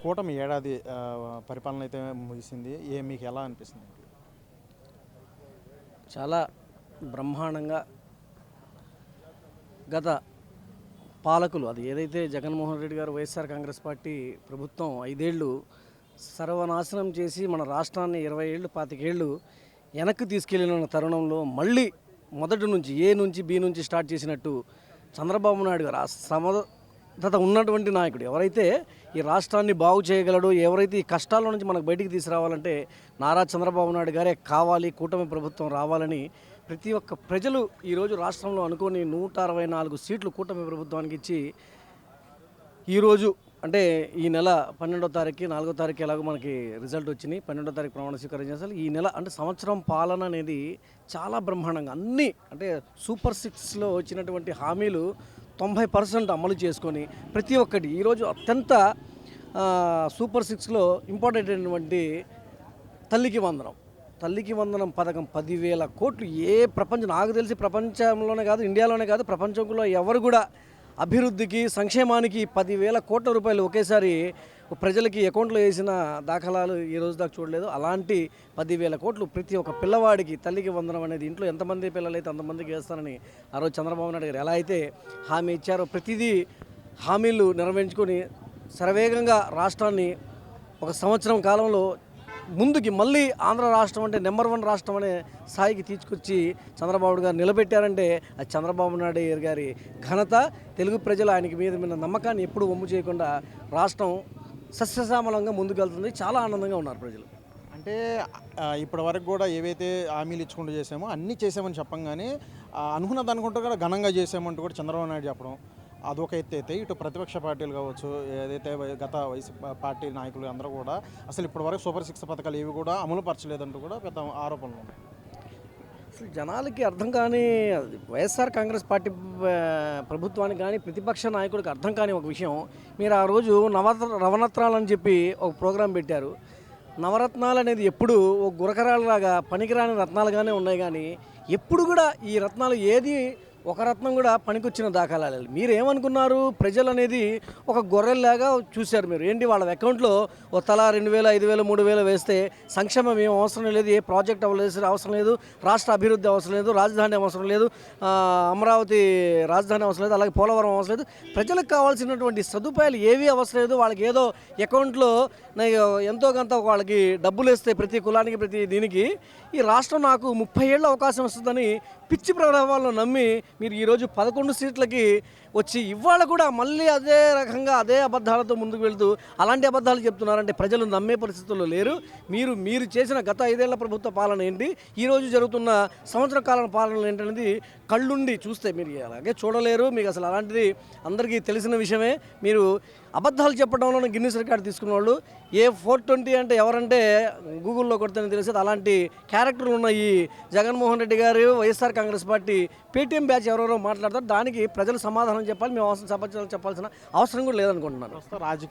కూటమి ఏడాది పరిపాలన అయితే ముగిసింది. మీకు ఎలా అనిపిస్తుంది? చాలా బ్రహ్మాండంగా గత పాలకులు అది ఏదైతే జగన్మోహన్ రెడ్డి గారు వైఎస్ఆర్ కాంగ్రెస్ పార్టీ ప్రభుత్వం 5 ఏళ్ళు సర్వనాశనం చేసి మన రాష్ట్రాన్ని 20 ఏళ్ళు 25 ఏళ్ళు వెనక్కి తీసుకెళ్ళిన తరుణంలో మళ్ళీ మొదటి నుంచి ఏ నుంచి బి నుంచి స్టార్ట్ చేసినట్టు చంద్రబాబు నాయుడు గారు ఆ సమర్థత ఉన్నటువంటి నాయకుడు ఎవరైతే ఈ రాష్ట్రాన్ని బాగు చేయగలడు, ఎవరైతే ఈ కష్టాల నుంచి మనకు బయటికి తీసుకురావాలంటే నారా చంద్రబాబు నాయుడు గారే కావాలి, కూటమి ప్రభుత్వం రావాలని ప్రతి ఒక్క ప్రజలు ఈరోజు రాష్ట్రంలో అనుకొని 164 సీట్లు కూటమి ప్రభుత్వానికి ఇచ్చి ఈరోజు అంటే ఈ నెల 12వ తారీఖు 4వ తారీఖు ఎలాగో మనకి రిజల్ట్ వచ్చినాయి. 12వ తారీఖు ప్రమాణ స్వీకారం చేస్తారు. ఈ నెల అంటే సంవత్సరం పాలన అనేది చాలా బ్రహ్మాండంగా అన్నీ అంటే సూపర్ 6లో వచ్చినటువంటి హామీలు 90% అమలు చేసుకొని ప్రతి ఒక్కటి ఈరోజు అత్యంత సూపర్ 6లో ఇంపార్టెంట్ అయినటువంటి తల్లికి వందనం పథకం 10,000 కోట్లు. నాకు తెలిసి ప్రపంచంలోనే కాదు, ఇండియాలోనే కాదు, ప్రపంచంలో ఎవరు కూడా అభివృద్ధికి సంక్షేమానికి 10,000 కోట్ల రూపాయలు ఒకేసారి ప్రజలకి అకౌంట్లో వేసిన దాఖలాలు ఈ రోజు దాకా చూడలేదు. అలాంటి 10,000 కోట్లు ప్రతి ఒక్క పిల్లవాడికి తల్లికి వందనం అనేది ఇంట్లో ఎంతమంది పిల్లలు అయితే అంతమందికి వేస్తానని ఆ రోజు చంద్రబాబు నాయుడు గారు ఎలా అయితే హామీ ఇచ్చారో ప్రతిదీ హామీలు నెరవేర్చుకొని శరవేగంగా రాష్ట్రాన్ని ఒక సంవత్సరం కాలంలో ముందుకి మళ్ళీ ఆంధ్ర రాష్ట్రం అంటే నెంబర్ 1 రాష్ట్రం అనే స్థాయికి తీసుకొచ్చి చంద్రబాబు గారు నిలబెట్టారంటే అది చంద్రబాబు నాయుడు గారి ఘనత. తెలుగు ప్రజలు ఆయనకి మీద నమ్మకాన్ని ఎప్పుడు వమ్ము చేయకుండా రాష్ట్రం సస్యశ్యామలంగా ముందుకెళ్తుంది. చాలా ఆనందంగా ఉన్నారు ప్రజలు. అంటే ఇప్పటి వరకు కూడా ఏవైతే హామీలు ఇచ్చుకుంటూ చేసామో అన్నీ చేసామని చెప్పంగానే అనుకున్నది అనుకుంటూ కూడా ఘనంగా చేసామంటూ కూడా చంద్రబాబు నాయుడు చెప్పడం అదొక ఎత్తు అయితే, ఇటు ప్రతిపక్ష పార్టీలు కావచ్చు, ఏదైతే గత వైసీ పార్టీ నాయకులు అందరూ కూడా అసలు ఇప్పటివరకు సూపర్ 6 పథకాలు ఏవి కూడా అమలు పరచలేదంటూ కూడా పెద్ద ఆరోపణలు ఉన్నాయి. అసలు జనాలకి అర్థం కాని వైఎస్ఆర్ కాంగ్రెస్ పార్టీ ప్రభుత్వానికి కానీ ప్రతిపక్ష నాయకుడికి అర్థం కాని ఒక విషయం, మీరు ఆ రోజు నవరత్నాలు అని చెప్పి ఒక ప్రోగ్రాం పెట్టారు. నవరత్నాలు అనేది ఎప్పుడు ఒక గురకరాలలాగా పనికిరాని రత్నాలుగానే ఉన్నాయి, కానీ ఎప్పుడు కూడా ఈ రత్నాలు ఏది ఒక రత్నం కూడా పనికొచ్చిన దాఖలాలు. మీరు ఏమనుకున్నారు? ప్రజలు అనేది ఒక గొర్రెల్లాగా చూశారు. మీరు ఏంటి వాళ్ళ అకౌంట్లో ఒక తలా 2,000 5,000 3,000 వేస్తే సంక్షేమం ఏం అవసరం లేదు, ఏ ప్రాజెక్ట్ అవసరం లేదు, రాష్ట్ర అభివృద్ధి అవసరం లేదు, రాజధాని అవసరం లేదు, అమరావతి రాజధాని అవసరం లేదు, అలాగే పోలవరం అవసరం లేదు. ప్రజలకు కావాల్సినటువంటి సదుపాయాలు ఏవీ అవసరం లేదు. వాళ్ళకి ఏదో అకౌంట్లో ఎంతో కొంత వాళ్ళకి డబ్బులు వేస్తే ప్రతి కులానికి ప్రతి దీనికి ఈ రాష్ట్రం నాకు 30 ఏళ్ళ అవకాశం వస్తుందని పిచ్చి ప్రభావాలను నమ్మి మీరు ఈరోజు 11 సీట్లకి వచ్చి ఇవాళ కూడా మళ్ళీ అదే రకంగా అదే అబద్ధాలతో ముందుకు వెళ్తూ అలాంటి అబద్ధాలు చెప్తున్నారంటే ప్రజలు నమ్మే పరిస్థితుల్లో లేరు. మీరు చేసిన గత 5 ఏళ్ల ప్రభుత్వ పాలన ఏంటి, ఈరోజు జరుగుతున్న సంవత్సర కాలం పాలన ఏంటనేది కళ్ళుండి చూస్తే మీరు అలాగే చూడలేరు. మీకు అసలు అలాంటిది అందరికీ తెలిసిన విషయమే. మీరు అబద్ధాలు చెప్పడంలో గిన్నిస్ రికార్డు తీసుకున్న వాళ్ళు A420 అంటే ఎవరంటే గూగుల్లో కొడితేనే తెలిసేది. అలాంటి క్యారెక్టర్లు ఉన్న ఈ జగన్మోహన్ రెడ్డి గారు YSR Congress party Paytm batch ఎవరెవరో మాట్లాడతారు. దానికి ప్రజలు సమాధానం చెప్పాలి. మేము చెప్పాల్సిన అవసరం కూడా లేదనుకుంటున్నాను.